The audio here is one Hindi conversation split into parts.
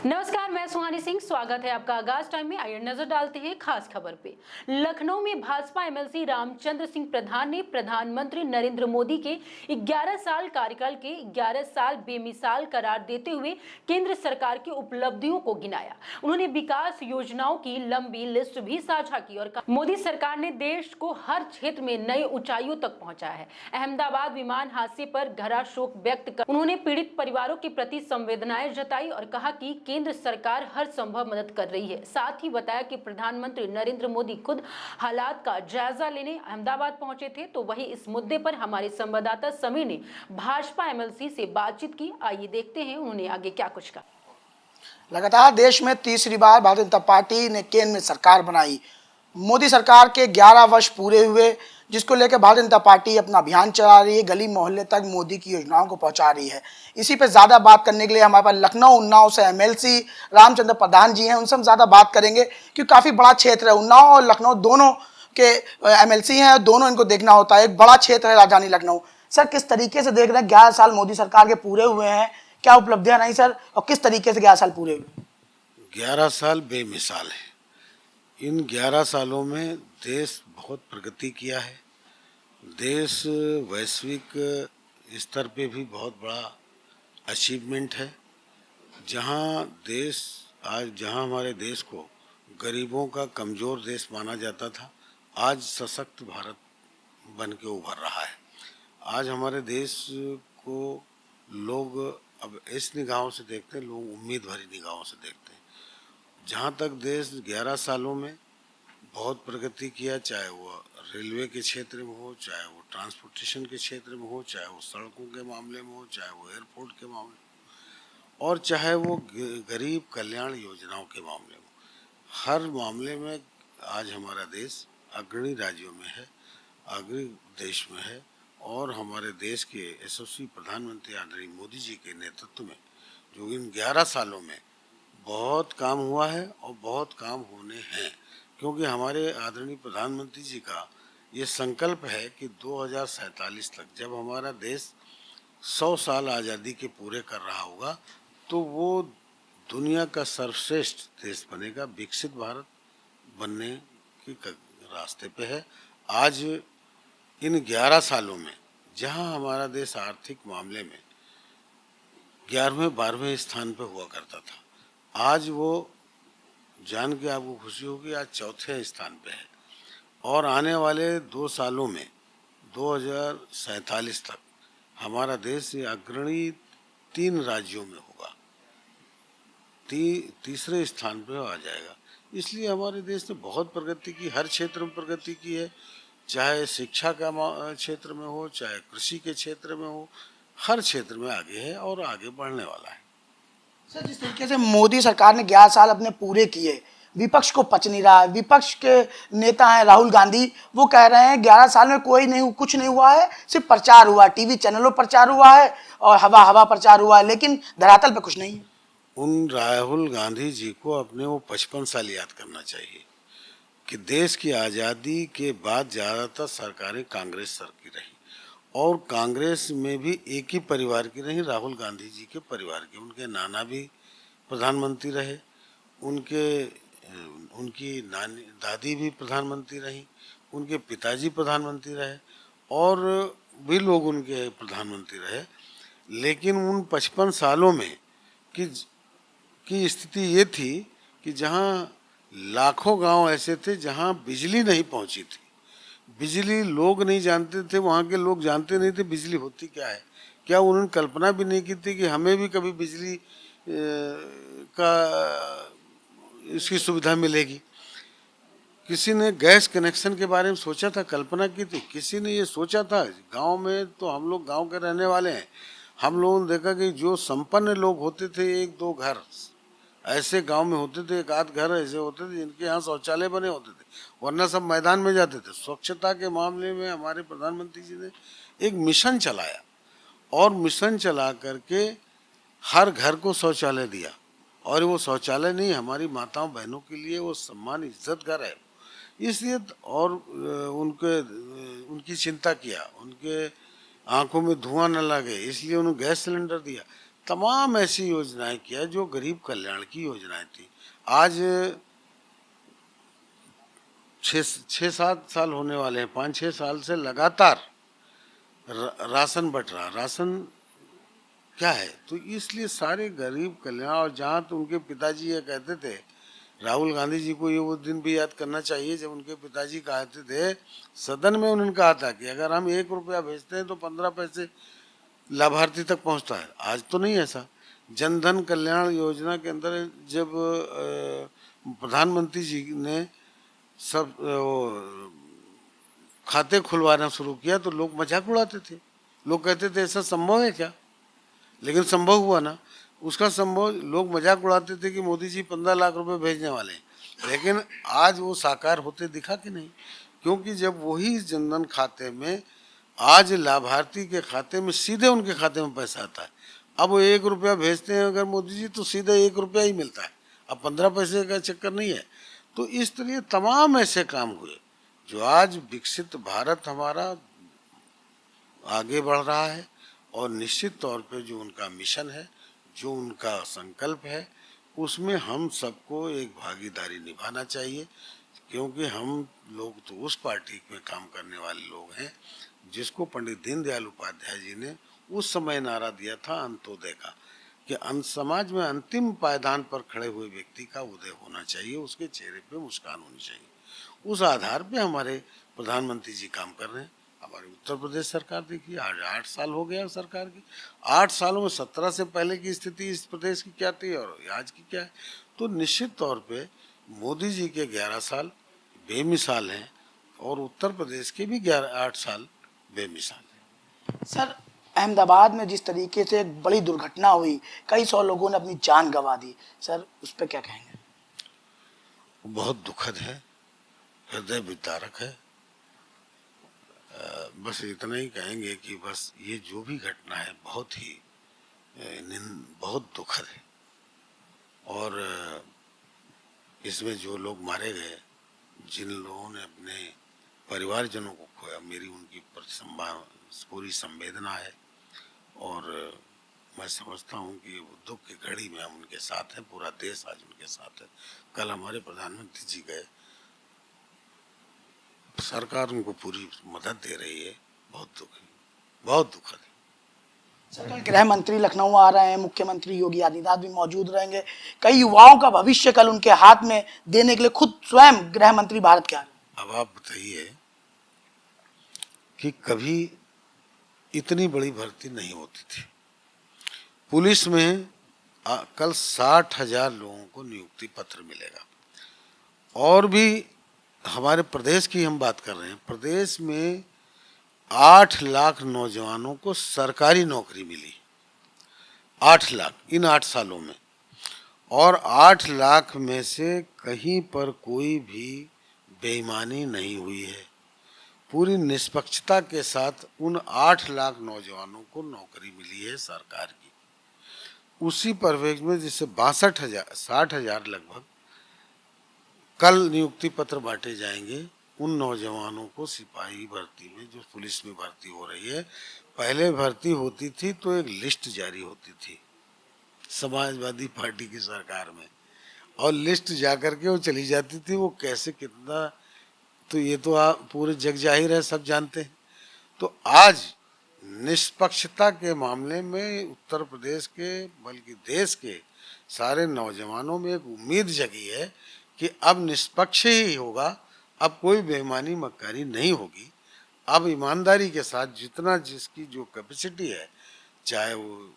नमस्कार, मैं सुहानी सिंह। स्वागत है आपका आगाज टाइम में। आइए नजर डालते हैं खास खबर पे। लखनऊ में भाजपा एमएलसी रामचंद्र सिंह प्रधान ने प्रधानमंत्री नरेंद्र मोदी के 11 साल कार्यकाल के 11 साल बेमिसाल करार देते हुए केंद्र सरकार की उपलब्धियों को गिनाया। उन्होंने विकास योजनाओं की लंबी लिस्ट भी साझा की और कहा, मोदी सरकार ने देश को हर क्षेत्र में नई ऊंचाइयों तक पहुंचाया है। अहमदाबाद विमान हादसे पर गहरा शोक व्यक्त कर उन्होंने पीड़ित परिवारों के प्रति संवेदनाएं जताई और कहा कि केंद्र सरकार हर संभव मदद कर रही है। साथ ही बताया कि प्रधानमंत्री नरेंद्र मोदी खुद हालात का जायजा लेने अहमदाबाद पहुंचे थे। तो वहीं इस मुद्दे पर हमारे संवाददाता समीर ने भाजपा एमएलसी से बातचीत की। आइए देखते हैं उन्होंने आगे क्या कुछ कहा। लगातार देश में तीसरी बार भारतीय जनता पार्टी ने केंद्र में सरकार बनाई। मोदी सरकार के 11 वर्ष पूरे हुए, जिसको लेकर भारतीय जनता पार्टी अपना अभियान चला रही है, गली मोहल्ले तक मोदी की योजनाओं को पहुंचा रही है। इसी पे ज़्यादा बात करने के लिए हमारे पास लखनऊ उन्नाव से एमएलसी रामचंद्र प्रधान जी हैं। उनसे हम ज़्यादा बात करेंगे क्योंकि काफ़ी बड़ा क्षेत्र है। उन्नाव और लखनऊ दोनों के एमएलसी हैं और दोनों इनको देखना होता है। एक बड़ा क्षेत्र है राजधानी लखनऊ। सर, किस तरीके से देख रहे हैं 11 साल मोदी सरकार के पूरे हुए हैं, क्या उपलब्धियां रही सर, और किस तरीके से 11 साल पूरे हुए? 11 साल बेमिसाल है। इन 11 सालों में देश बहुत प्रगति किया है। देश वैश्विक स्तर पे भी बहुत बड़ा अचीवमेंट है। जहां हमारे देश को गरीबों का कमज़ोर देश माना जाता था, आज सशक्त भारत बन के उभर रहा है। आज हमारे देश को लोग अब इस निगाहों से देखते हैं, लोग उम्मीद भरी निगाहों से देखते हैं। जहाँ तक देश 11 सालों में बहुत प्रगति किया, चाहे वो रेलवे के क्षेत्र में हो, चाहे वो ट्रांसपोर्टेशन के क्षेत्र में हो, चाहे वो सड़कों के मामले में हो, चाहे वो एयरपोर्ट के मामले में, और चाहे वो गरीब कल्याण योजनाओं के मामले में, हर मामले में आज हमारा देश अग्रणी राज्यों में है, अग्रणी देश में है। और हमारे देश के यशस्वी प्रधानमंत्री आदरणीय मोदी जी के नेतृत्व में जो इन 11 सालों में बहुत काम हुआ है और बहुत काम होने हैं, क्योंकि हमारे आदरणीय प्रधानमंत्री जी का ये संकल्प है कि 2047 तक जब हमारा देश 100 साल आज़ादी के पूरे कर रहा होगा तो वो दुनिया का सर्वश्रेष्ठ देश बनेगा, विकसित भारत बनने के रास्ते पे है। आज इन 11 सालों में जहां हमारा देश आर्थिक मामले में 11वें-12वें स्थान पे हुआ करता था, आज वो जान के आपको खुशी होगी आज चौथे स्थान पे है। और आने वाले 2 सालों में 2047 तक हमारा देश अग्रणी 3 राज्यों में होगा, तीसरे स्थान पे आ जाएगा। इसलिए हमारे देश ने बहुत प्रगति की, हर क्षेत्र में प्रगति की है, चाहे शिक्षा का क्षेत्र में हो, चाहे कृषि के क्षेत्र में हो, हर क्षेत्र में आगे है और आगे बढ़ने वाला है। सर, जिस तरीके से मोदी सरकार ने 11 साल अपने पूरे किए, विपक्ष को पच नहीं रहा है। विपक्ष के नेता हैं राहुल गांधी, वो कह रहे हैं 11 साल में कुछ नहीं हुआ है, सिर्फ प्रचार हुआ है, टीवी चैनलों पर प्रचार हुआ है और हवा प्रचार हुआ है, लेकिन धरातल पे कुछ नहीं है। उन राहुल गांधी जी को अपने वो 55 साल याद करना चाहिए कि देश की आज़ादी के बाद ज़्यादातर सरकारें कांग्रेस सर की रही और कांग्रेस में भी एक ही परिवार की रही, राहुल गांधी जी के परिवार की। उनके नाना भी प्रधानमंत्री रहे, उनकी नानी दादी भी प्रधानमंत्री रही, उनके पिताजी प्रधानमंत्री रहे और भी लोग उनके प्रधानमंत्री रहे। लेकिन उन 55 सालों में की स्थिति ये थी कि जहाँ लाखों गांव ऐसे थे जहाँ बिजली नहीं पहुँची थी, बिजली लोग नहीं जानते थे, वहाँ के लोग जानते नहीं थे बिजली होती क्या है। क्या उन्होंने कल्पना भी नहीं की थी कि हमें भी कभी बिजली का इसकी सुविधा मिलेगी। किसी ने गैस कनेक्शन के बारे में सोचा था, कल्पना की थी? किसी ने ये सोचा था? गांव में तो हम लोग गांव के रहने वाले हैं, हम लोगों ने देखा कि जो संपन्न लोग होते थे, 1-2 घर ऐसे गांव में होते थे, 1 आध घर ऐसे होते थे जिनके यहाँ शौचालय बने होते थे, वरना सब मैदान में जाते थे। स्वच्छता के मामले में हमारे प्रधानमंत्री जी ने एक मिशन चलाया और मिशन चला करके हर घर को शौचालय दिया। और वो शौचालय नहीं, हमारी माताओं बहनों के लिए वो सम्मान इज्जत घर है। इसलिए और उनकी चिंता किया, उनके आंखों में धुआं न लगे, इसलिए उन्होंने गैस सिलेंडर दिया, तमाम ऐसी योजनाएं किया जो गरीब कल्याण की योजनाएं थी। आज 6-7 साल होने वाले हैं, 5-6 साल से लगातार राशन बट रहा। राशन क्या है, तो इसलिए सारे गरीब कल्याण। और जहाँ तो उनके पिताजी ये कहते थे, राहुल गांधी जी को ये वो दिन भी याद करना चाहिए जब उनके पिताजी कहते थे सदन में, उन्होंने कहा था कि अगर हम 1 रुपया भेजते हैं तो 15 पैसे लाभार्थी तक पहुंचता है। आज तो नहीं ऐसा। जनधन कल्याण योजना के अंदर जब प्रधानमंत्री जी ने सब खाते खुलवाना शुरू किया तो लोग मजाक उड़ाते थे। लोग कहते थे ऐसा संभव है क्या, लेकिन संभव हुआ ना। उसका संभव, लोग मजाक उड़ाते थे कि मोदी जी 15 लाख रुपए भेजने वाले हैं, लेकिन आज वो साकार होते दिखा कि नहीं। क्योंकि जब वही जनधन खाते में आज लाभार्थी के खाते में सीधे उनके खाते में पैसा आता है। अब वो 1 रुपया भेजते हैं अगर मोदी जी तो सीधे 1 रुपया ही मिलता है। अब 15 पैसे का चक्कर नहीं है। तो इस तरह तमाम ऐसे काम हुए जो आज विकसित भारत हमारा आगे बढ़ रहा है। और निश्चित तौर पे जो उनका मिशन है, जो उनका संकल्प है, उसमें हम सबको एक भागीदारी निभाना चाहिए। क्योंकि हम लोग तो उस पार्टी में काम करने वाले लोग हैं जिसको पंडित दीनदयाल उपाध्याय जी ने उस समय नारा दिया था अंत्योदय का, कि समाज में अंतिम पायदान पर खड़े हुए व्यक्ति का उदय होना चाहिए, उसके चेहरे पे मुस्कान होनी चाहिए। उस आधार पे हमारे प्रधानमंत्री जी काम कर रहे हैं। हमारी उत्तर प्रदेश सरकार देखिए, आज 8 साल हो गया सरकार की। 8 सालों में 17 से पहले की स्थिति इस प्रदेश की क्या थी और आज की क्या है। तो निश्चित तौर पे मोदी जी के 11 साल बेमिसाल हैं और उत्तर प्रदेश के भी 8 साल बेमिसाल हैं। सर, अहमदाबाद में जिस तरीके से एक बड़ी दुर्घटना हुई, कई 100 लोगों ने अपनी जान गंवा दी, सर उस पर क्या कहेंगे? बहुत दुखद है, हृदय विदारक है। बस इतना ही कहेंगे कि बस ये जो भी घटना है बहुत ही बहुत दुखद है। और इसमें जो लोग मारे गए, जिन लोगों ने अपने परिवारजनों को खोया, मेरी उनकी पूरी संवेदना है। और मैं समझता हूँ कि वो दुख की घड़ी में हम उनके साथ हैं, पूरा देश आज उनके साथ है। कल हमारे प्रधानमंत्री जी गए, सरकार उनको पूरी मदद दे रही है। बहुत दुखद है। सर, कल गृह मंत्री लखनऊ आ रहे हैं, मुख्यमंत्री योगी आदित्यनाथ भी मौजूद रहेंगे। कई युवाओं का भविष्य कल उनके हाथ में देने के लिए खुद स्वयं गृह मंत्री भारत के आ रहे हैं। अब आप बताइए कि कभी इतनी बड़ी भर्ती नहीं होती थी। पुलिस में कल 60,000 लोगों को नियुक्ति पत्र मिलेगा। और भी हमारे प्रदेश की हम बात कर रहे हैं, प्रदेश में 8 लाख नौजवानों को सरकारी नौकरी मिली। 8 लाख इन 8 सालों में। और 8 लाख में से कहीं पर कोई भी बेईमानी नहीं हुई है। पूरी निष्पक्षता के साथ उन 8 लाख नौजवानों को नौकरी मिली है सरकार की। उसी परिवेश में जिससे 60,000 लगभग कल नियुक्ति पत्र बांटे जाएंगे उन नौजवानों को। सिपाही भर्ती में जो पुलिस में भर्ती हो रही है, पहले भर्ती होती थी तो एक लिस्ट जारी होती थी समाजवादी पार्टी की सरकार में, और लिस्ट जाकर के वो चली जाती थी। वो कैसे कितना, तो ये तो आप पूरे जग जाहिर है, सब जानते हैं। तो आज निष्पक्षता के मामले में उत्तर प्रदेश के बल्कि देश के सारे नौजवानों में एक उम्मीद जगी है कि अब निष्पक्ष ही होगा, अब कोई बेईमानी मक्कारी नहीं होगी। अब ईमानदारी के साथ जितना जिसकी जो कैपेसिटी है, चाहे वो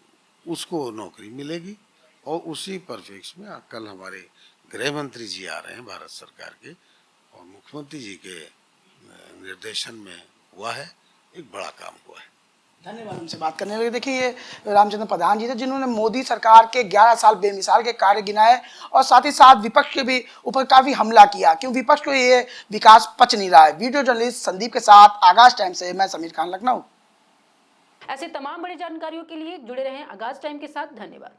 उसको नौकरी मिलेगी। और उसी परिप्रेक्ष्य में कल हमारे गृह मंत्री जी आ रहे हैं भारत सरकार के, और मुख्यमंत्री जी के निर्देशन में हुआ है, एक बड़ा काम हुआ है। धन्यवाद हमसे बात करने लगे। देखिए, ये रामचंद्र प्रधान जी थे जिन्होंने मोदी सरकार के 11 साल बेमिसाल के कार्य गिनाए और साथ ही साथ विपक्ष के भी ऊपर काफी हमला किया, क्यों विपक्ष को ये विकास पच नहीं रहा है। वीडियो जर्नलिस्ट संदीप के साथ आगाज टाइम से मैं समीर खान, लखनऊ। ऐसे तमाम बड़ी जानकारियों के लिए जुड़े रहें आगाज टाइम के साथ। धन्यवाद।